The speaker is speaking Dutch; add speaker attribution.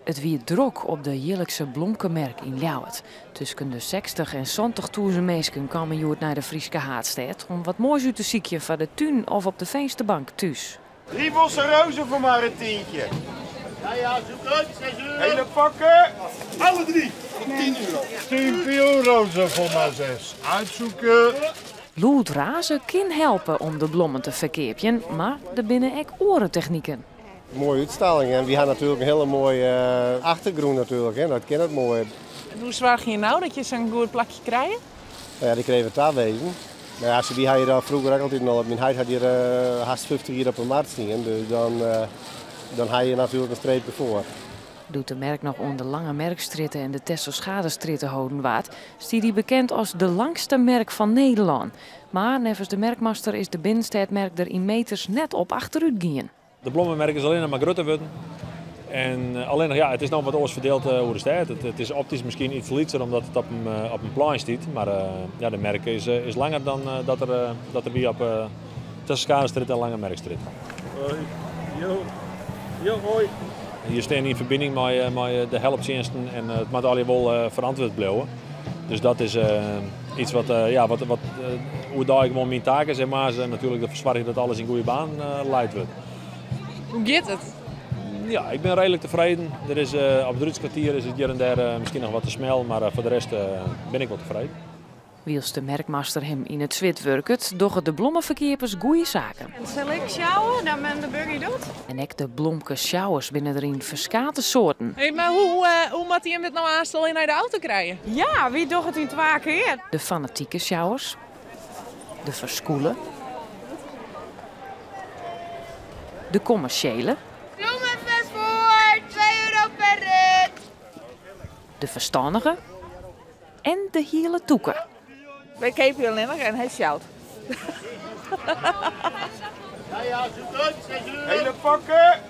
Speaker 1: Het wie drok op de Jillikse blomkenmerk in Ljouwert. Tussen de 60 en 70.000 mensen komen joert naar de Frieske Haardstad om wat moois uit te ziekje van de tuin of op de vensterbank thuis.
Speaker 2: 3 bossen rozen voor maar een tientje. Ja, zoek uit, 6 euro. Hele pakken. Alle 3. Voor 10 euro. 10 rozen voor maar 6. Uitzoeken.
Speaker 1: Loet Razen kan helpen om de bloemen te verkeerpjen, maar er binnen ook orentechnieken.
Speaker 3: Mooie uitstalling en we hebben natuurlijk een hele mooie achtergrond natuurlijk, hè. Dat ken het mooi.
Speaker 4: Hoe zwaar ging je nou dat je zo'n goed plakje krijgt?
Speaker 3: Ja, die kregen we daar wezen. Maar ja, die had je daar vroeger ook altijd al. Mijn huid had hier haast 50 hier op een markt staan, dus dan had je natuurlijk een streepje voor.
Speaker 1: Doet de merk nog onder Lange Merkstritten en de Tesselschade-stritten houden waard, stiet die bekend als de langste merk van Nederland. Maar nevens de merkmaster is de binnenstedmerk er in meters net op achteruit gaan.
Speaker 5: De blommenmerk is alleen nog maar groter worden. En alleen nog, ja, het is nog wat oors verdeeld hoe de staat. Het is optisch misschien iets lichter omdat het op een plein staat. Maar ja, de merk is langer dan dat er wie op Tesselschade-strit en Lange Merkstrit.
Speaker 2: Hoi. Jo, hoi.
Speaker 5: Hier staan in verbinding met de helpdiensten en het moet allemaal verantwoord blijven. Dus dat is iets wat hoe daar ik gewoon mijn taak is en maar natuurlijk de verzorging dat alles in goede baan leidt wordt.
Speaker 4: Hoe gaat het?
Speaker 5: Ja, ik ben redelijk tevreden. Er is, op het Rutskwartier is het hier en daar misschien nog wat te snel, maar voor de rest ben ik wel tevreden.
Speaker 1: Wiels de merkmaster hem in het zwit werkt, doggen de blommenverkeerders goede zaken.
Speaker 6: En zal ik sjouwen, dan men de burger doet?
Speaker 1: En ook de blomke sjouwers binnen erin verschillende soorten.
Speaker 4: Hey, maar hoe moet hij hem dit nou aanstellen naar de auto krijgen?
Speaker 6: Ja, wie doet het in 2 keer?
Speaker 1: De fanatieke sjouwers, de verskoelen, de commerciële,
Speaker 6: Bloemenfest voor 2 euro per rit.
Speaker 1: de verstandige en de hele toeken.
Speaker 4: Wij kepen alleen nog en hij sjouwt.
Speaker 2: Ja, zoek uit, 6 euro. Hele pakken.